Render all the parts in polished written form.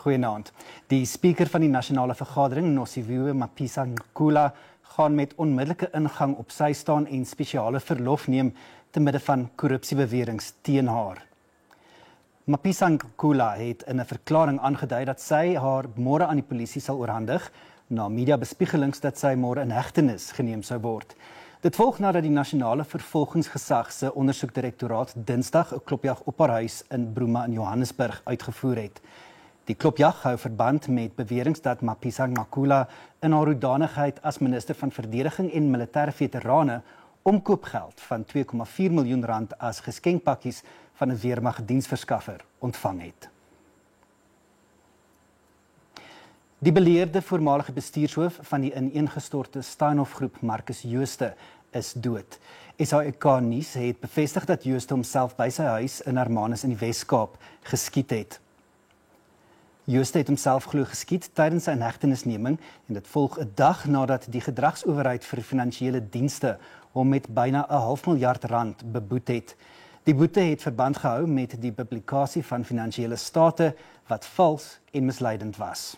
Goeienaand. Die spreker van die nasionale vergadering, Nosiviwe Mapisa-Nqula, gaan met onmiddellike ingang op sy staan en spesiale verlof neem te midde van korrupsiebeweringe teen haar. Mapisa-Nqula het in 'n verklaring aangedui dat sy haar môre aan die polisie sal oorhandig na mediabespiegelings dat sy môre in hegtenis geneem sou word. Dit volg nadat die nasionale vervolgingsgesag se ondersoekdirektoraat Dinsdag 'n klopjag op haar huis in Bruma in Johannesburg uitgevoer het. Die klopjag hou verband met beweringe dat Mapisa-Nqula in haar hoedanigheid as minister van verdediging en militêre veterane omkoopgeld van R2,4 miljoen as geskenkpakkies van 'n weermagdiensverskaffer ontvang het. Die beleerde voormalige bestuurshoof van die ineengestorte Steinhoff-groep, Marcus Jooste, is dood. SABC Nuus het bevestig dat Jooste homself by sy huis in Hermanus in die Wes-Kaap geskiet het. Jooste het homself glo geskiet tydens sy inhegtenisneming en dit volg 'n dag nadat die gedragsowerheid vir finansiële dienste hom met byna R0,5 miljard beboet het. Die boete het verband gehou met die publikasie van finansiële state wat vals en misleidend was.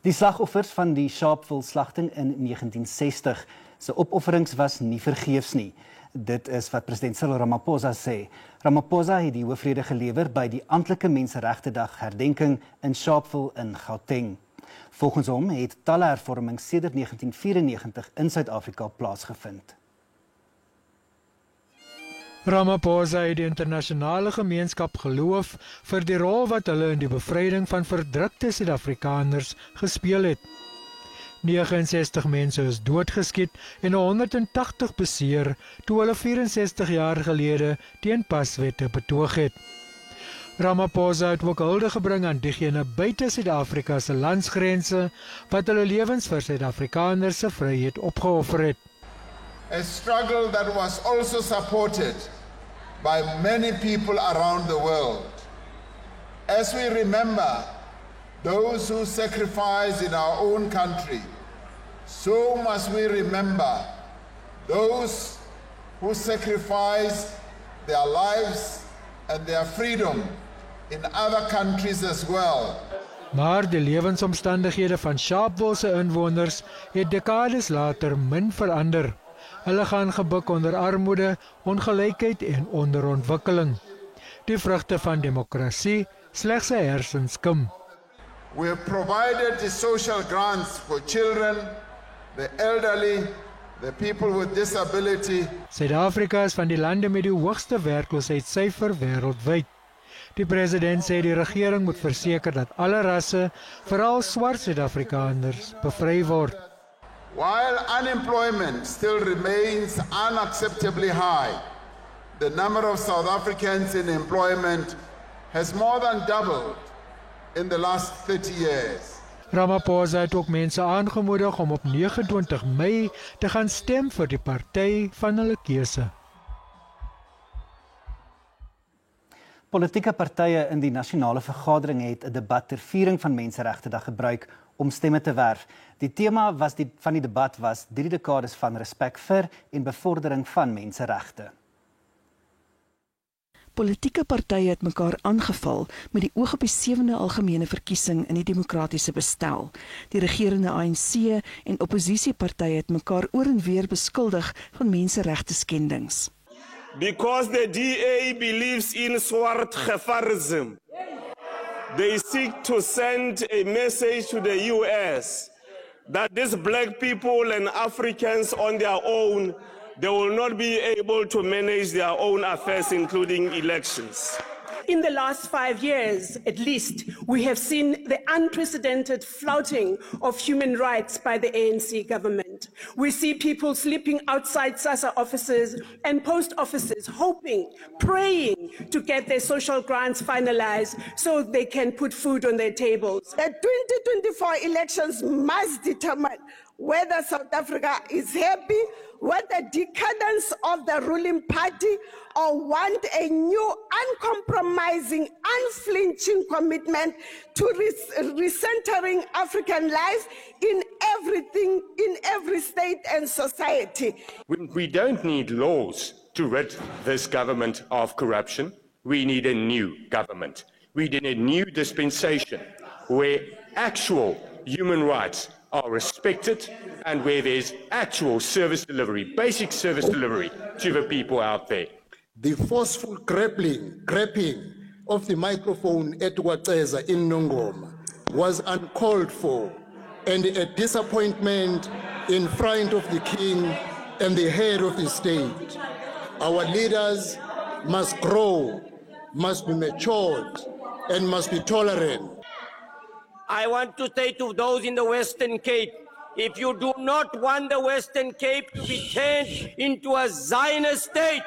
Die slagoffers van die Sharpeville-slagting in 1960 se opofferings was nie vergeefs nie. Dit is wat president Cyril Ramaphosa sê. Ramaphosa het die hoofrede gelewer by die amptelike Menseregtedag herdenking in Sharpeville in Gauteng. Volgens hom het talle hervormings sedert 1994 in Suid-Afrika plaasgevind. Ramaphosa het die internasionale gemeenskap geloof vir die rol wat hulle in die bevryding van verdrukte Suid-Afrikaners gespeel het. 69 mense is doodgeskiet en 180 beseer toe hulle 64 jaar gelede teen paswette betoog het. Ramaphosa het ook hulde gebring aan diegene buite Suid-Afrika se landsgrense wat hulle lewens vir Suid-Afrikaners se vryheid opgeoffer het. A struggle that was also supported by many people around the world. As we remember those who sacrificed in our own country, so must we remember those who sacrificed their lives and their freedom in other countries as well. Maar die lewensomstandighede van Sharpeville se inwoners het dekades later min verander. Hulle gaan gebuk onder armoede, ongelykheid en onderontwikkeling. Die vrugte van demokrasie slegs 'n hersenskim. We have provided the social grants for children, the elderly, the people with disability. Suid-Afrika is van die lande met die hoogste werkloosheidssyfer wêreldwyd. Die president sê die regering moet verseker dat alle rasse, veral swart Suid-Afrikaners, bevry word. While unemployment still remains unacceptably high, the number of South Africans in employment has more than doubled in the last 30 years. Ramaphosa het ook mense aangemoedig om op 29 Mei te gaan stem vir die party van hulle keuse. Politieke partye in die nasionale vergadering het 'n debat ter viering van Menseregtedag gebruik om stemme te werf. Die tema van die debat was 3 dekades van respek vir en bevordering van menseregte. Politieke partye het mekaar aangeval met die oog op die 7de algemene verkiesing in die demokratiese bestel. Die regerende ANC en oppositiepartye het mekaar oor en weer beskuldig van menseregte skendings. Because the DA believes in Swartgevarism, they seek to send a message to the US that these black people and Africans on their own, they will not be able to manage their own affairs, including elections. In the last 5 years, at least, we have seen the unprecedented flouting of human rights by the ANC government. We see people sleeping outside SASSA offices and post offices, hoping, praying to get their social grants finalized so they can put food on their tables. The 2024 elections must determine whether South Africa is happy with the decadence of the ruling party or want a new, uncompromising, unflinching commitment to recentering African life in everything, in every state and society. We don't need laws to rid this government of corruption. We need a new government. We're in a new dispensation where actual human rights are respected and where there's actual service delivery, basic service delivery to the people out there. The forceful grabbing of the microphone at Waceza in Nongoma was uncalled for and a disappointment in front of the king and the head of the state. Our leaders must grow, must be matured, and must be tolerant. I want to say to those in the Western Cape, if you do not want the Western Cape to be turned into a Zionist state,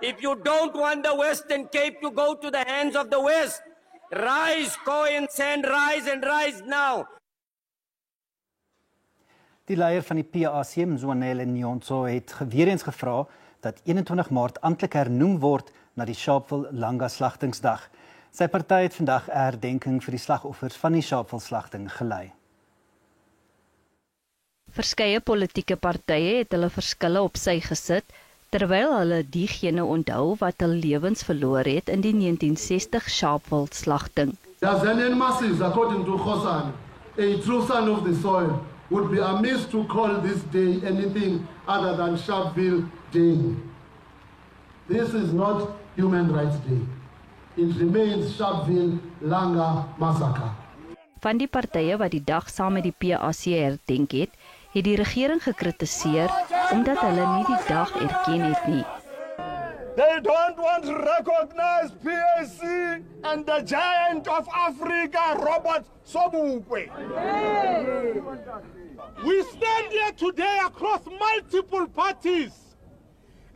if you don't want the Western Cape to go to the hands of the West, rise, Cohen Sand, rise and rise now. Die leier van die PAC, Mzwanele Nyonso, het weer eens gevra dat 21 Maart amptelik hernoem word na die Sharpeville Langa slagtingsdag. Sy party het vandag 'n herdenking vir die slagoffers van die Sharpeville slagting gelei. Verskeie politieke partye het hulle verskille op sy gesit, terwyl hulle diegene onthou wat hul lewens verloor het in die 1960 Sharpeville slagting. The Azanian masses, according to Khosan, a true son of the soil, would be amiss to call this day anything other than Sharpeville Day. This is not Human Rights Day. It remains Sharpeville Langa Massacre. Van die partye wat die dag saam met die PAC herdenk het die regering gekritiseer omdat hulle nie die dag erken het nie. They don't want to recognize PAC and the giant of Africa, Robert Sobukwe. We stand here today across multiple parties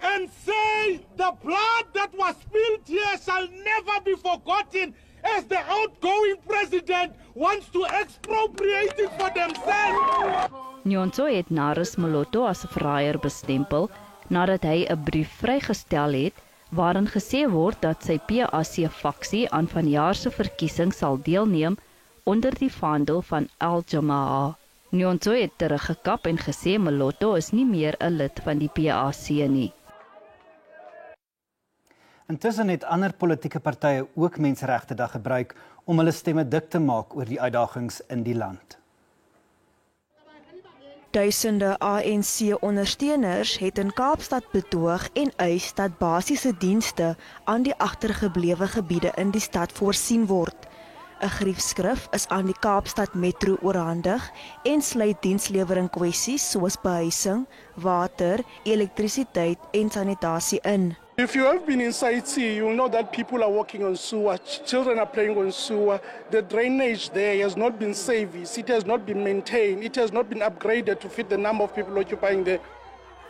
and say the blood that was spilled here shall never be forgotten, as the outgoing president wants to expropriate it for themselves. Nyonso het Naris Moloto as 'n verraaier bestempel nadat hy 'n brief vrygestel het waarin gesê word dat sy PAC-faksie aan vanjaar se verkiesing sal deelneem onder die vaandel van Al-Jamaa. Nyonso het teruggekap en gesê Moloto is nie meer 'n lid van die PAC nie. Intussen het ander politieke partye ook Menseregtedag gebruik om hulle stemme dik te maak oor die uitdagings in die land. Duisende ANC-ondersteuners het in Kaapstad betoog en eis dat basiese dienste aan die agtergeblewe gebiede in die stad voorsien word. 'n Griefskrif is aan die Kaapstad Metro oorhandig en sluit dienslewering kwessies soos behuising, water, elektrisiteit en sanitasie in. If you have been inside sea, you will know that people are walking on sewer, children are playing on sewer, the drainage there has not been serviced, it has not been maintained, it has not been upgraded to fit the number of people occupying there.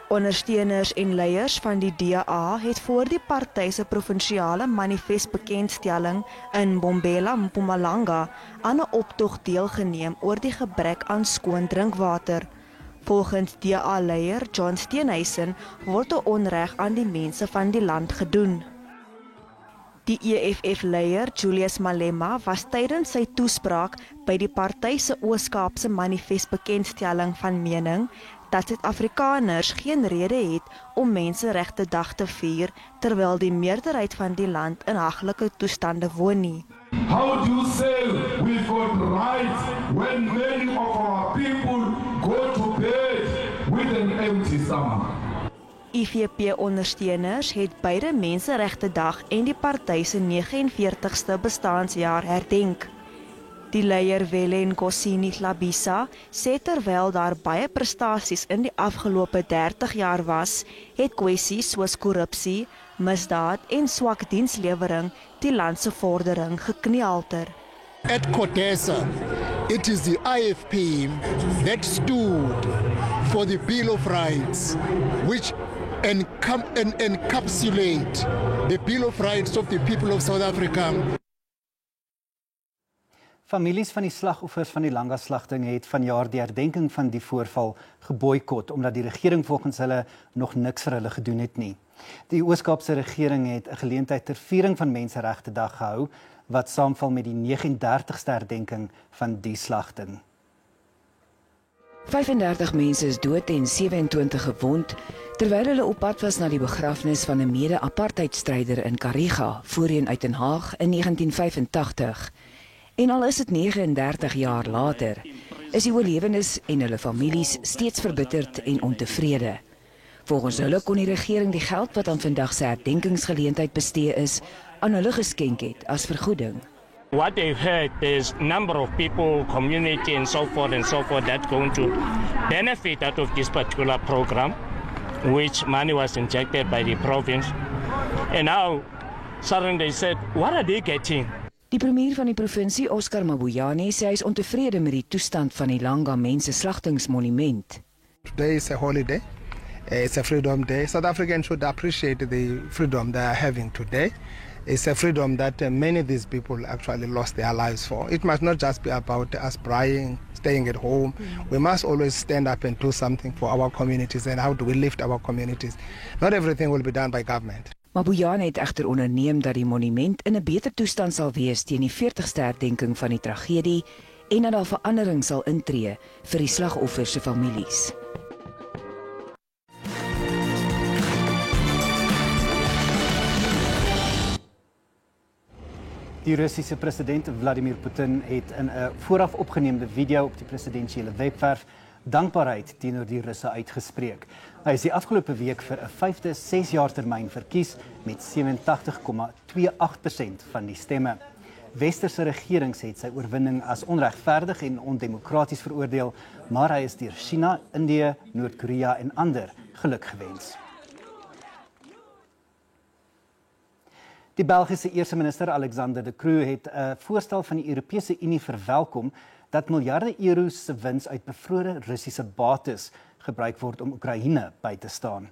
Ondersteuners en leiers van die DA het voor die party se provinsiale manifest bekendstelling in Bombela, Mpumalanga, aan 'n optog deelgeneem oor die gebrek aan skoon drinkwater. Volgens DA-leier John Steenhuisen word 'n onreg aan die mense van die land gedoen. Die EFF-leier Julius Malema was tydens sy toespraak by die party se Oos-Kaapse manifest bekendstelling van mening dat Suid-Afrikaners geen rede het om Menseregte Dag te vier terwyl die meerderheid van die land in haglike toestande woon nie. How do you say we've got rights when many of our people go to bed with an empty stomach? IFP-ondersteuners het beide Menseregte Dag en die party se 49ste bestaanjaar herdenk. Die leier Welen Nkosini Tlabisa sê terwyl daar baie prestasies in die afgelope 30 jaar was, het kwessies soos korrupsie, misdaad en swak dienslewering die land se vordering gekneelter. At Kodesa, it is the IFP that stood for the Bill of Rights, which encapsulate the Bill of Rights of the people of South Africa. Families van die slagoffers van die Langa slagting het vanjaar die herdenking van die voorval geboikot omdat die regering volgens hulle nog niks vir hulle gedoen het nie. Die Oos-Kaapse regering het 'n geleentheid ter viering van Menseregte Dag gehou wat saamval met die 39ste herdenking van die slagting. 35 mense is dood en 27 gewond terwyl hulle op pad was na die begrafnis van 'n mede-apartheidstryder in Kariga, voorheen uit Den Haag in 1985. En al is dit 39 jaar later, is die oorlewendes en hulle families steeds verbitterd en ontevrede. Volgens hulle kon die regering die geld wat aan vandag se herdenkingsgeleentheid bestee is, aan hulle geskenk het as vergoeding. What they've heard, there's a number of people, community and so forth that's going to benefit out of this particular program, which money was injected by the province. And now, suddenly they said, what are they getting? Die premier van die provinsie, Oscar Mabuyane, sê hy is ontevrede met die toestand van die Langa Mense Slagtingsmonument. Today is a holiday. It's a freedom day. South Africans should appreciate the freedom they are having today. It's a freedom that many of these people actually lost their lives for. It must not just be about us praying, staying at home. We must always stand up and do something for our communities and how do we lift our communities. Not everything will be done by government. Mabuyane het egter onderneem dat die monument in 'n beter toestand sal wees teen die 40ste herdenking van die tragedie en dat daar verandering sal intree vir die slagoffers se families. Die Russiese president Vladimir Putin het in 'n vooraf opgeneemde video op die presidensiële webwerf dankbaarheid teenoor die Russe uitgespreek. Hy is die afgelope week vir 'n 5de 6-jaar termyn verkies met 87,28% van die stemme. Westerse regerings het sy oorwinning as onregverdig en ondemokraties veroordeel, maar hy is deur China, Indië, Noord-Korea en ander geluk gewens. Die Belgiese eerste minister Alexander De Croo het 'n voorstel van die Europese Unie verwelkom dat miljarde euro se wins uit bevrore Russiese bates gebruik word om Oekraïne by te staan.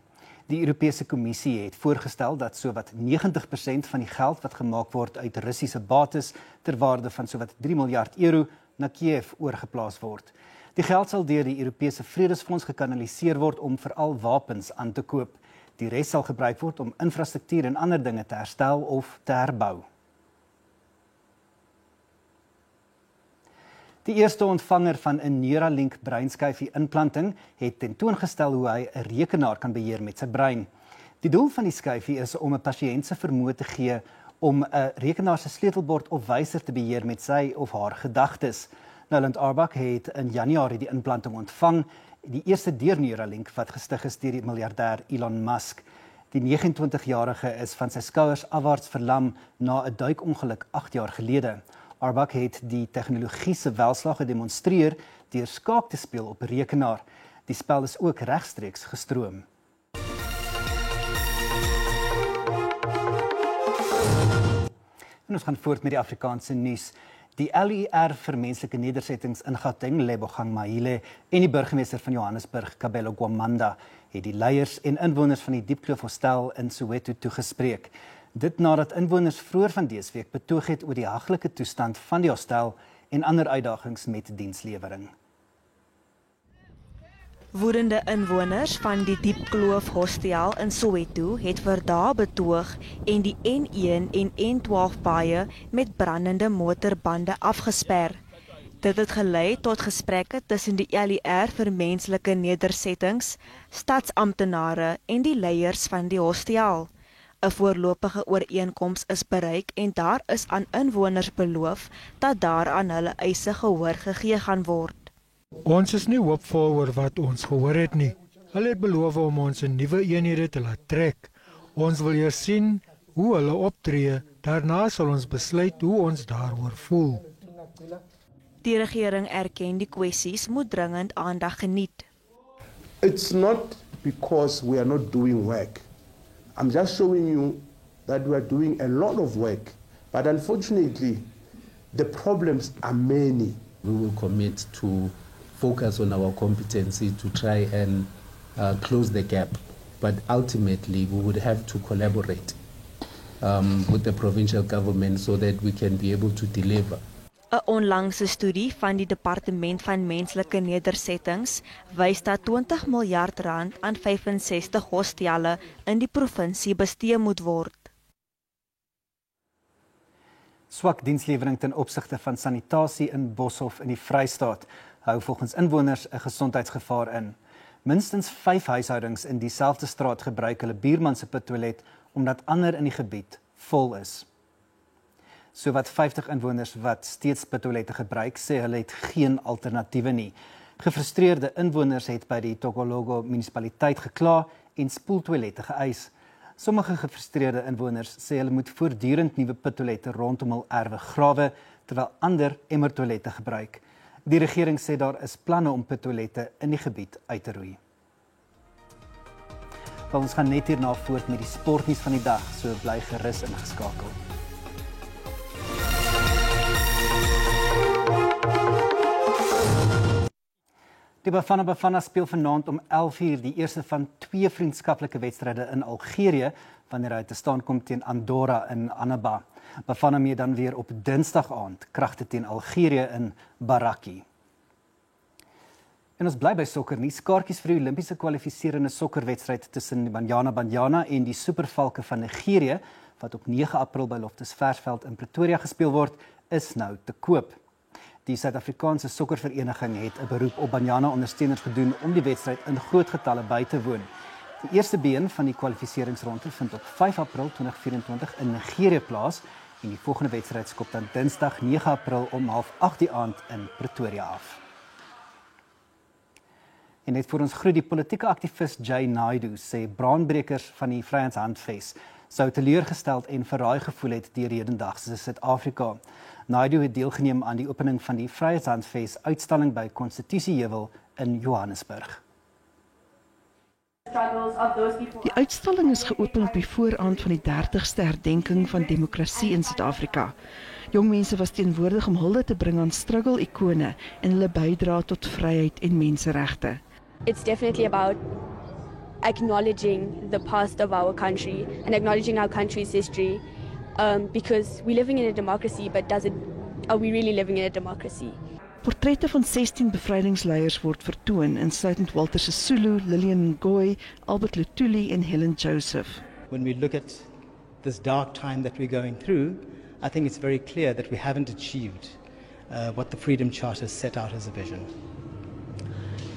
Die Europese Kommissie het voorgestel dat sowat 90% van die geld wat gemaak word uit Russiese bates ter waarde van sowat 3 miljard euro na Kiev oorgeplaas word. Die geld sal deur die Europese Vredesfonds gekanaliseer word om veral wapens aan te koop. Die res sal gebruik word om infrastruktuur en ander dinge te herstel of te herbou. Die eerste ontvanger van 'n Neuralink breinskyfie implanting het tentoongestel hoe hy 'n rekenaar kan beheer met sy brein. Die doel van die skyfie is om 'n pasiënt se vermoë te gee om 'n rekenaar se sleutelbord of wyser te beheer met sy of haar gedagtes. Noland Arbach het in Januarie die implanting ontvang, die eerste deur Neuralink wat gestig is deur die miljardêr Elon Musk. Die 29-jarige is van sy skouers afwaarts verlam na 'n duikongeluk 8 jaar gelede. Arbach het die tegnologie se welslag gedemonstreer deur skaak te speel op 'n rekenaar. Die spel is ook regstreeks gestroom. En ons gaan voort met die Afrikaanse nuus. Die LER vir menslike nedersettings in Gauteng, Lebogang Mahile, en die burgemeester van Johannesburg, Kabelo Gwamanda, het die leiers en inwoners van die Diepkloof Hostel in Soweto toegespreek. Dit nadat inwoners vroeër van dese week betoog het oor die haglike toestand van die hostel en ander uitdagings met dienslewering. Woedende inwoners van die Diepkloof Hostel in Soweto het vir dae betoog en die N1 en N12 paaie met brandende motorbande afgesper. Dit het gelei tot gesprekke tussen die LER vir menslike nedersettings, stadsamptenare en die leiers van die hostel. 'n Voorlopige ooreenkoms is bereik en daar is aan inwoners beloof dat daar aan hulle eise gehoor gegee gaan word. Ons is nie hoopvol oor wat ons gehoor het nie. Hulle het beloof om ons 'n nuwe eenhede te laat trek. Ons wil eers sien hoe hulle optree, daarna sal ons besluit hoe ons daaroor voel. Die regering erken die kwessies moet dringend aandag geniet. It's not because we are not doing work. I'm just showing you that we are doing a lot of work, but unfortunately, the problems are many. We will commit to focus on our competency to try and close the gap, but ultimately we would have to collaborate with the provincial government so that we can be able to deliver. 'n Onlangse studie van die Departement van Menslike Nedersettings wys dat 20 miljard rand aan 65 hostelle in die provinsie bestee moet word. Swak dienslewering ten opsigte van sanitasie in Boshoff in die Vrystaat. hou volgens inwoners 'n gesondheidsgevaar in. Minstens 5 huishoudings in dieselfde straat gebruik hulle buurman se pittoilet omdat ander in die gebied vol is. Sowat 50 inwoners wat steeds pittoilette gebruik, sê hulle het geen alternatiewe nie. Gefrustreerde inwoners het by die Tokologo munisipaliteit gekla en spoeltoilette geëis. Sommige gefrustreerde inwoners sê hulle moet voortdurend nuwe pittoilette rondom hul erwe grawe, terwyl ander emmertoilette gebruik. Die regering sê daar is planne om pittoilette in die gebied uit te roei. Ons gaan net hierna voort met die sportnuus van die dag, so bly gerus ingeskakel. Die Bafana speel vanaand om 11:00 die eerste van 2 vriendskaplike wedstryde in Algerië, wanneer hy te staan kom teen Andorra in Annaba. Bafana mee dan weer op Dinsdag aand, kragte teen Algerië in Baraki. En ons bly by sokkernuus. Kaartjies vir die Olimpiese kwalifiserende sokkerwedstryd tussen die Banyana en die Supervalke van Nigerië, wat op 9 April by Loftus Versveld in Pretoria gespeel word, is nou te koop. Die Suid-Afrikaanse sokkervereniging het 'n beroep op Banyana ondersteuners gedoen om die wedstryd in groot getalle by te woon. Die eerste been van die kwalifikasieringsronde vind op 5 April 2024 in Nigerië plaas en die volgende wedstryd skop dan Dinsdag 9 April om 7:30 die aand in Pretoria af. En net voor ons groet die politieke aktivis Jay Naidu sê braanbrekers van die Vryheidshandves sou teleurgesteld en verraai gevoel het deur hedendagse Suid-Afrika. Naidu het deelgeneem aan die opening van die Vryheidshandves uitstalling by Konstitusieheuwel in Johannesburg. Die uitstalling is geopen op die vooraand van die 30ste herdenking van demokrasie in Suid-Afrika. Jong mense was teenwoordig om hulde te bring aan struggle-ikone en hulle bydra tot vryheid en menseregte. It's definitely about acknowledging the past of our country and acknowledging our country's history, because we're living in a democracy, but are we really living in a democracy? Portrette van 16 bevrydingsleiers word vertoon, insluitend Walter Sisulu, Lillian Ngoyi, Albert Luthuli en Helen Joseph. When we look at this dark time that we're going through, I think it's very clear that we haven't achieved what the Freedom Charter set out as a vision.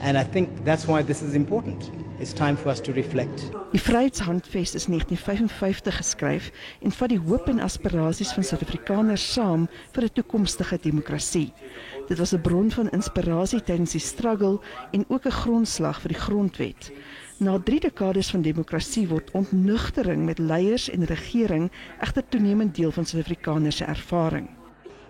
And I think that's why this is important. It's time for us to reflect. Die Vryheidshandves is 1955 geskryf en vat die hoop en aspirasies van Suid-Afrikaners saam vir 'n toekomstige demokrasie. Dit was 'n bron van inspirasie tydens die struggle en ook 'n grondslag vir die grondwet. Na 3 dekades van demokrasie word ontnugtering met leiers en regering egter toenemend deel van Suid-Afrikaners se ervaring.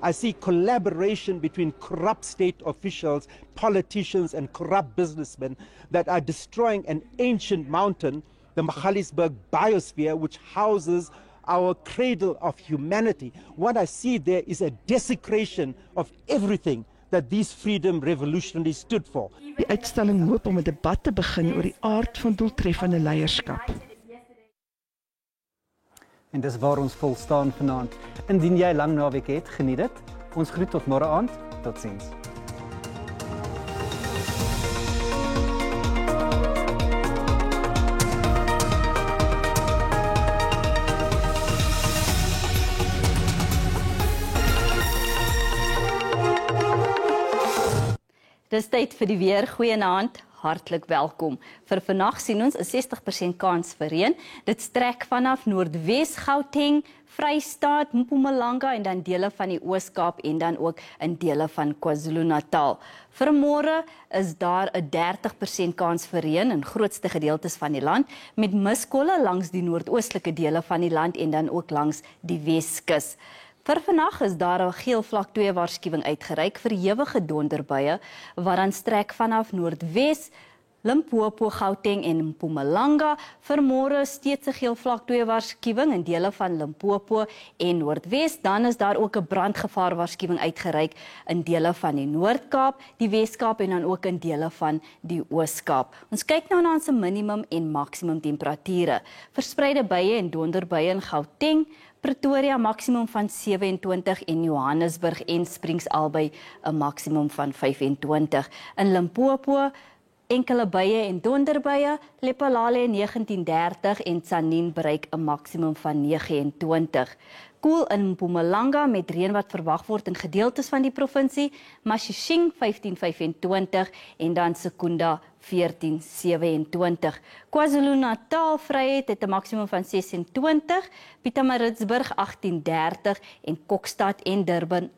I see collaboration between corrupt state officials, politicians and corrupt businessmen that are destroying an ancient mountain, the Magaliesberg biosphere, which houses our cradle of humanity. What I see there is a desecration of everything that these freedom revolutionaries stood for. Die uitstalling hoop om 'n debat te begin oor die aard van doeltreffende leierskap. En dis waar ons vol staan vanaand. Indien jy lang naweek het, geniet dit. Ons groet tot môre aand. Totsiens. Dis tyd vir die weer. Goeienaand. Hartlik welkom. Vir vannag sien ons 'n 60% kans vir reën. Dit strek vanaf Noordwes Gauteng, Vrystaat, Mpumalanga en dan dele van die Oos-Kaap en dan ook in dele van KwaZulu-Natal. Vir môre is daar 'n 30% kans vir reën in grootste gedeeltes van die land met miskolle langs die noordoostelike dele van die land en dan ook langs die Weskus. Vir vandag is daar 'n geel vlak 2 waarskuwing uitgereik vir ewige donderbuie wat dan strek vanaf Noordwes, Limpopo, Gauteng en Mpumalanga. Vir môre steeds 'n geel vlak 2 waarskuwing in dele van Limpopo en Noordwes. Dan is daar ook 'n brandgevaar waarskuwing uitgereik in dele van die Noord-Kaap, die Wes-Kaap en dan ook in dele van die Oos-Kaap. Ons kyk nou na ons minimum en maksimum temperature. Verspreide buie en donderbuie in Gauteng, Pretoria maksimum van 27 en Johannesburg en Springs albei 'n maksimum van 25. In Limpopo enkele buie en donderbuie, Lephalale 1930 en Tsanin bereik 'n maksimum van 29. Koel in Mpumalanga met reën wat verwag word in gedeeltes van die provinsie, Mashishing 1525 en dan Secunda 1427. KwaZulu-Natal Vryheid het 'n maksimum van 26, Pietermaritzburg 1830 en Kokstad en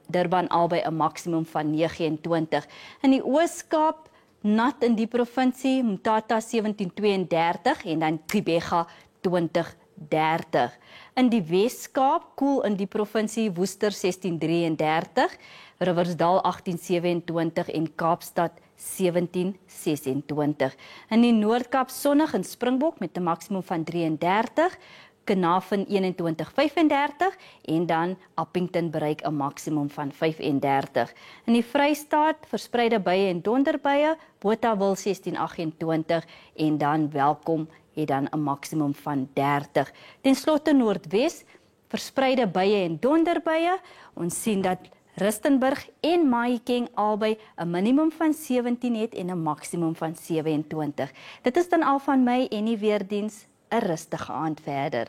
Durban albei 'n maksimum van 29. In die Oos-Kaap nat in die provinsie, Mthatha 1732 en dan Gqeberha 2030. In die Wes-Kaap koel in die provinsie Woester 1633, Riversdal 1827 en Kaapstad 1726. In die Noord-Kaap sonnig in Springbok met 'n maksimum van 33, Carnarvon 2135 en dan Appington bereik 'n maksimum van 35. In die Vrystaat verspreide buie en donderbuie, Botawil 1628 en dan Welkom het dan 'n maksimum van 30. Ten slotte Noordwes verspreide buie en donderbuie. Ons sien dat Rustenburg en Mahikeng albei 'n minimum van 17 het en 'n maksimum van 27. Dit is dan al van my en die weerdiens 'n rustige aand verder.